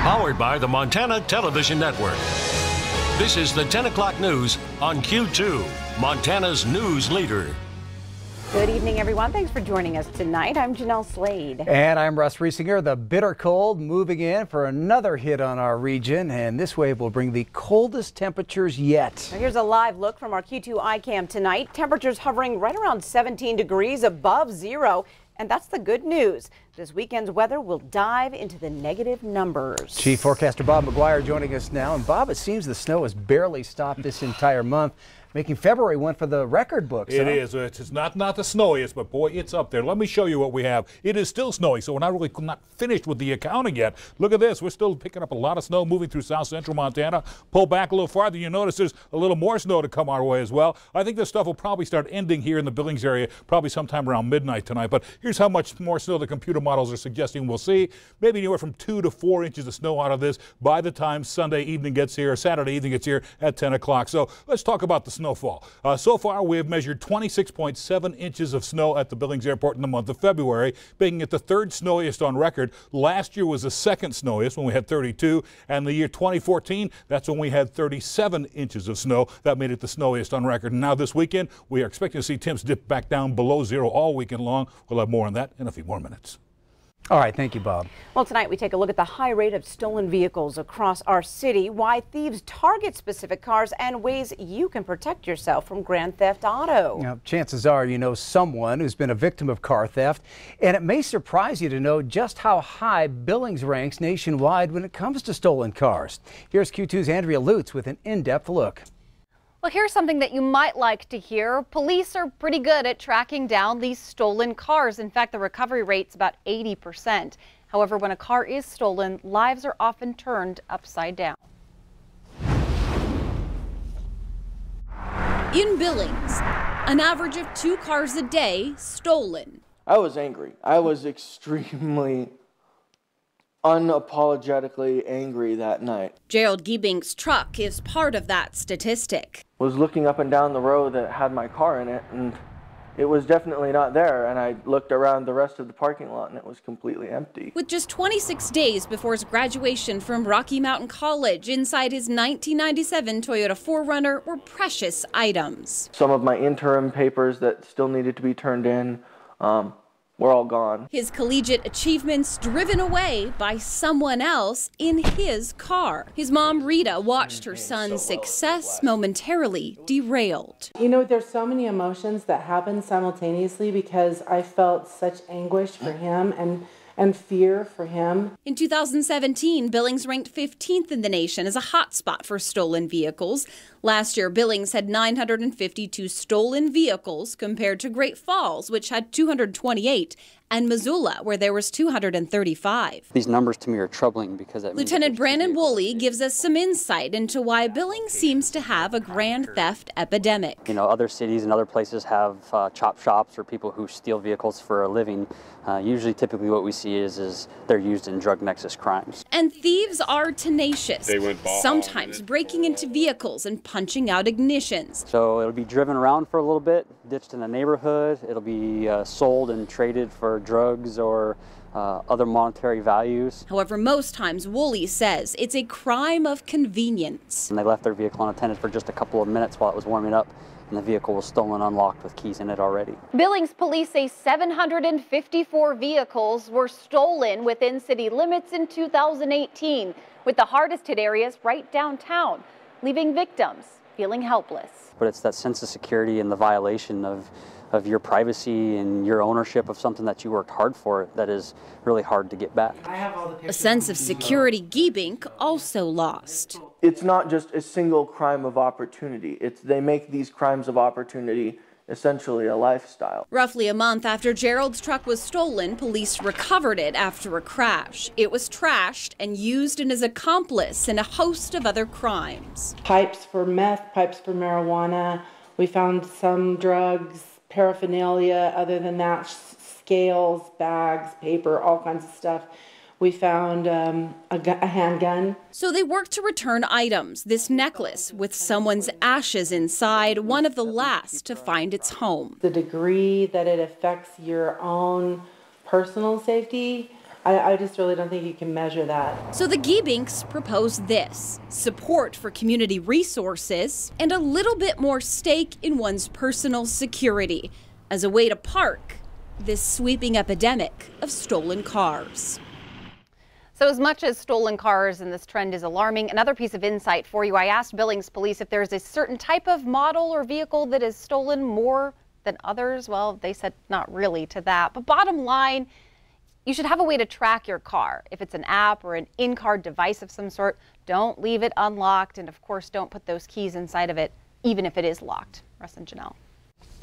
Powered by the Montana Television Network. This is the 10 o'clock news on Q2, Montana's news leader. Good evening, everyone. Thanks for joining us tonight. I'm Jeanelle Slade. And I'm Russ. The bitter cold moving in for another hit on our region, and this wave will bring the coldest temperatures yet. Now here's a live look from our Q2 iCam tonight. Temperatures hovering right around 17 degrees above zero. And that's the good news. This weekend's weather will dive into the negative numbers. Chief Forecaster Bob McGuire joining us now. And Bob, it seems the snow has barely stopped this entire month, making February one for the record books. It is. It's not the snowiest, but boy, it's up there. Let me show you what we have. It is still snowy, so we're not finished with the accounting yet. Look at this. We're still picking up a lot of snow moving through south central Montana. Pull back a little farther, you notice there's a little more snow to come our way as well. I think this stuff will probably start ending here in the Billings area probably sometime around midnight tonight. But here's how much more snow the computer models are suggesting we'll see. Maybe anywhere from 2 to 4 inches of snow out of this by the time Sunday evening gets here, or Saturday evening gets here at 10 o'clock. So let's talk about the snowfall. So far, we have measured 26.7 inches of snow at the Billings Airport in the month of February, making it the third snowiest on record. Last year was the second snowiest when we had 32, and the year 2014, that's when we had 37 inches of snow. That made it the snowiest on record. And now this weekend, we are expecting to see temps dip back down below zero all weekend long. We'll have more on that in a few more minutes. All right, thank you, Bob. Well, tonight we take a look at the high rate of stolen vehicles across our city, why thieves target specific cars, and ways you can protect yourself from grand theft auto. Now, chances are you know someone who's been a victim of car theft, and it may surprise you to know just how high Billings ranks nationwide when it comes to stolen cars. Here's Q2's Andrea Lutz with an in-depth look. Well, here's something that you might like to hear. Police are pretty good at tracking down these stolen cars. In fact, the recovery rate's about 80%. However, when a car is stolen, lives are often turned upside down. In Billings, an average of 2 cars a day stolen. I was angry. I was extremely unapologetically angry that night. Gerald Giebink's truck is part of that statistic. Was looking up and down the road that had my car in it, and it was definitely not there, and I looked around the rest of the parking lot and it was completely empty. With just 26 days before his graduation from Rocky Mountain College, inside his 1997 Toyota 4Runner were precious items. Some of my interim papers that still needed to be turned in were all gone. His collegiate achievements driven away by someone else in his car. His mom, Rita, watched her son's success momentarily derailed. You know, there's so many emotions that happen simultaneously because I felt such anguish for him and fear for him. In 2017, Billings ranked 15th in the nation as a hotspot for stolen vehicles. Last year, Billings had 952 stolen vehicles compared to Great Falls, which had 228, and Missoula, where there was 235. These numbers to me are troubling because Lieutenant Brandon Woolley gives us some insight into why Billings seems to have a grand theft epidemic. You know, other cities and other places have chop shops or people who steal vehicles for a living. Usually, typically what we see is they're used in drug nexus crimes. And thieves are tenacious, sometimes breaking into vehicles and punching out ignitions. So it'll be driven around for a little bit, ditched in a neighborhood. It'll be sold and traded for drugs or other monetary values. However, most times, Woolley says it's a crime of convenience. And they left their vehicle unattended for just a couple of minutes while it was warming up, and the vehicle was stolen unlocked with keys in it already. Billings police say 754 vehicles were stolen within city limits in 2018, with the hardest hit areas right downtown, leaving victims feeling helpless. But it's that sense of security and the violation of your privacy and your ownership of something that you worked hard for that is really hard to get back. A sense of security Giebink also lost. It's not just a single crime of opportunity. They make these crimes of opportunity essentially a lifestyle. Roughly a month after Gerald's truck was stolen, police recovered it after a crash. It was trashed and used in his accomplice in a host of other crimes. Pipes for meth, pipes for marijuana. We found some drugs, paraphernalia. Other than that, scales, bags, paper, all kinds of stuff. We found a handgun. So they worked to return items. This necklace with someone's ashes inside, one of the last to find its home. The degree that it affects your own personal safety, I just really don't think you can measure that. So the Giebinks proposed this: support for community resources and a little bit more stake in one's personal security as a way to park this sweeping epidemic of stolen cars. So as much as stolen cars and this trend is alarming, another piece of insight for you. I asked Billings police if there's a certain type of model or vehicle that is stolen more than others. Well, they said not really to that. But bottom line, you should have a way to track your car. If it's an app or an in-car device of some sort, don't leave it unlocked. And of course, don't put those keys inside of it, even if it is locked. Russ and Jeanelle.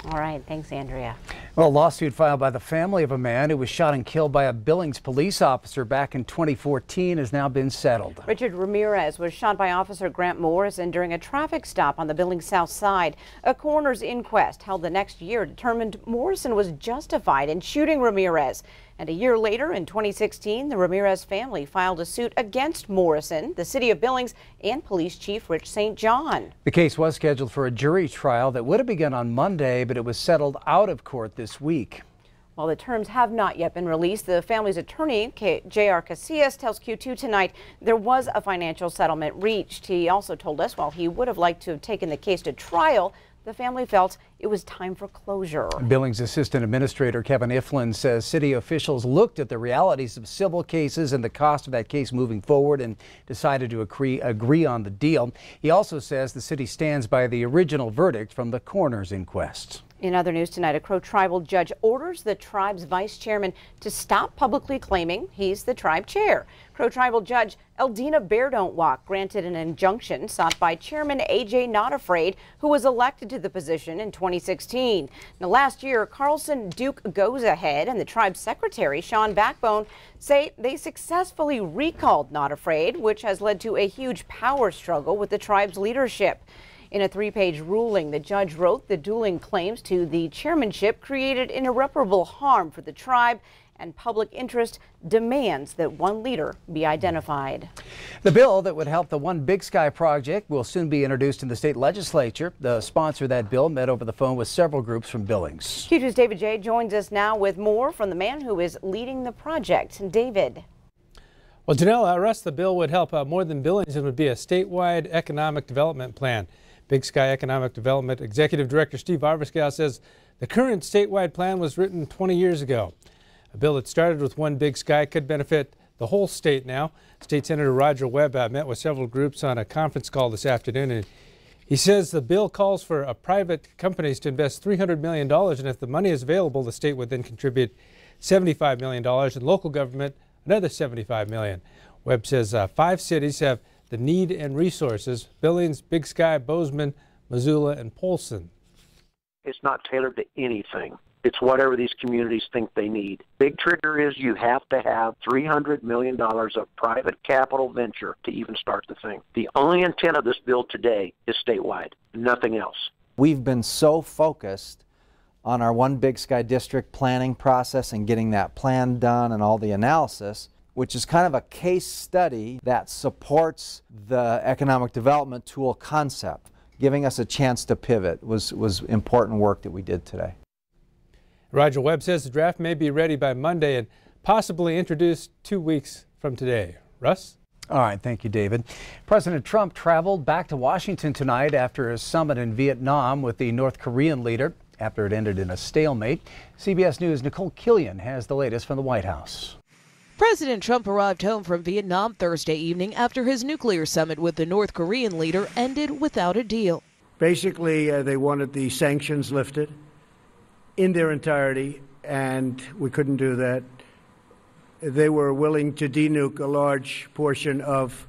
All right, thanks, Andrea. Well, a lawsuit filed by the family of a man who was shot and killed by a Billings police officer back in 2014 has now been settled. Richard Ramirez was shot by Officer Grant Morrison during a traffic stop on the Billings South Side. A coroner's inquest held the next year determined Morrison was justified in shooting Ramirez. And a year later, in 2016, the Ramirez family filed a suit against Morrison, the city of Billings, and police chief Rich St. John. The case was scheduled for a jury trial that would have begun on Monday, but it was settled out of court this week. While the terms have not yet been released, the family's attorney, J.R. Casillas, tells Q2 tonight there was a financial settlement reached. He also told us while he would have liked to have taken the case to trial, the family felt it was time for closure. Billings Assistant Administrator Kevin Iflin says city officials looked at the realities of civil cases and the cost of that case moving forward and decided to agree on the deal. He also says the city stands by the original verdict from the coroner's inquest. In other news tonight, a Crow tribal judge orders the tribe's vice chairman to stop publicly claiming he's the tribe chair. Crow tribal judge Eldina Bear-Don't-Walk granted an injunction sought by Chairman A.J. Not Afraid, who was elected to the position in 2016. Now, last year, Carlson Duke Goes Ahead and the tribe's secretary, Sean Backbone, say they successfully recalled Not Afraid, which has led to a huge power struggle with the tribe's leadership. In a 3-page ruling, the judge wrote the dueling claims to the chairmanship created irreparable harm for the tribe, and public interest demands that one leader be identified. The bill that would help the One Big Sky project will soon be introduced in the state legislature. The sponsor of that bill met over the phone with several groups from Billings. Q2's David J. joins us now with more from the man who is leading the project. David. Well, Jeanelle, Russ, the bill would help more than Billings. It would be a statewide economic development plan. Big Sky Economic Development Executive Director Steve Arviskow says the current statewide plan was written 20 years ago. A bill that started with One Big Sky could benefit the whole state now. State Senator Roger Webb met with several groups on a conference call this afternoon, and he says the bill calls for private companies to invest $300 million, and if the money is available, the state would then contribute $75 million, and local government another $75 million. Webb says 5 cities have the need and resources: Billings, Big Sky, Bozeman, Missoula, and Polson. It's not tailored to anything. It's whatever these communities think they need. Big trigger is you have to have $300 million of private capital venture to even start the thing. The only intent of this bill today is statewide, nothing else. We've been so focused on our One Big Sky district planning process and getting that plan done and all the analysis, which is kind of a case study that supports the economic development tool concept. Giving us a chance to pivot was important work that we did today. Roger Webb says the draft may be ready by Monday and possibly introduced 2 weeks from today. Russ? All right, thank you, David. President Trump traveled back to Washington tonight after a summit in Vietnam with the North Korean leader after it ended in a stalemate. CBS News' Nicole Killian has the latest from the White House. President Trump arrived home from Vietnam Thursday evening after his nuclear summit with the North Korean leader ended without a deal. Basically, they wanted the sanctions lifted in their entirety, and we couldn't do that. They were willing to denuke a large portion of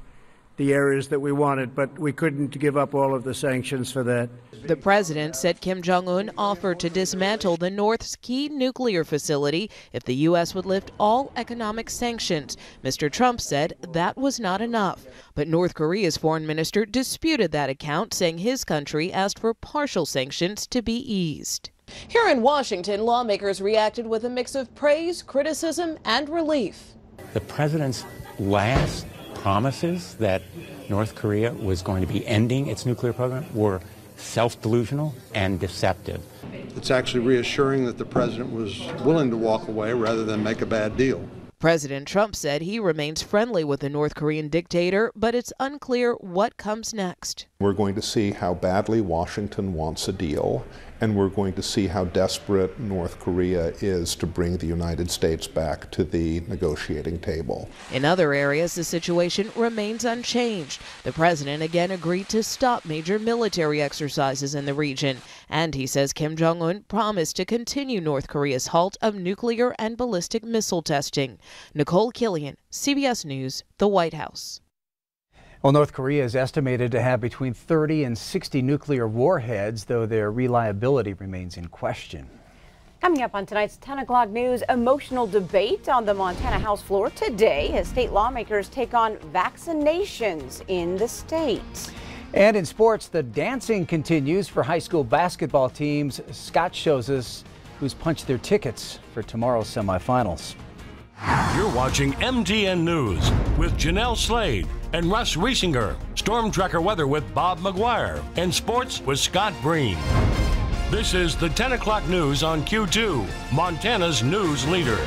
the areas that we wanted, but we couldn't give up all of the sanctions for that. The president said Kim Jong-un offered to dismantle the North's key nuclear facility if the U.S. would lift all economic sanctions. Mr. Trump said that was not enough. But North Korea's foreign minister disputed that account, saying his country asked for partial sanctions to be eased. Here in Washington, lawmakers reacted with a mix of praise, criticism, and relief. The president's last promises that North Korea was going to be ending its nuclear program were self-delusional and deceptive. It's actually reassuring that the president was willing to walk away rather than make a bad deal. President Trump said he remains friendly with the North Korean dictator, but it's unclear what comes next. We're going to see how badly Washington wants a deal, and we're going to see how desperate North Korea is to bring the United States back to the negotiating table. In other areas, the situation remains unchanged. The president again agreed to stop major military exercises in the region, and he says Kim Jong-un promised to continue North Korea's halt of nuclear and ballistic missile testing. Nicole Killian, CBS News, the White House. Well, North Korea is estimated to have between 30 and 60 nuclear warheads, though their reliability remains in question. Coming up on tonight's 10 o'clock news, emotional debate on the Montana House floor today as state lawmakers take on vaccinations in the state. And in sports, the dancing continues for high school basketball teams. Scott shows us who's punched their tickets for tomorrow's semifinals. You're watching MTN News with Jeanelle Slade and Russ Riesinger, Storm Tracker weather with Bob McGuire, and sports with Scott Breen. This is the 10 o'clock news on Q2, Montana's news leader.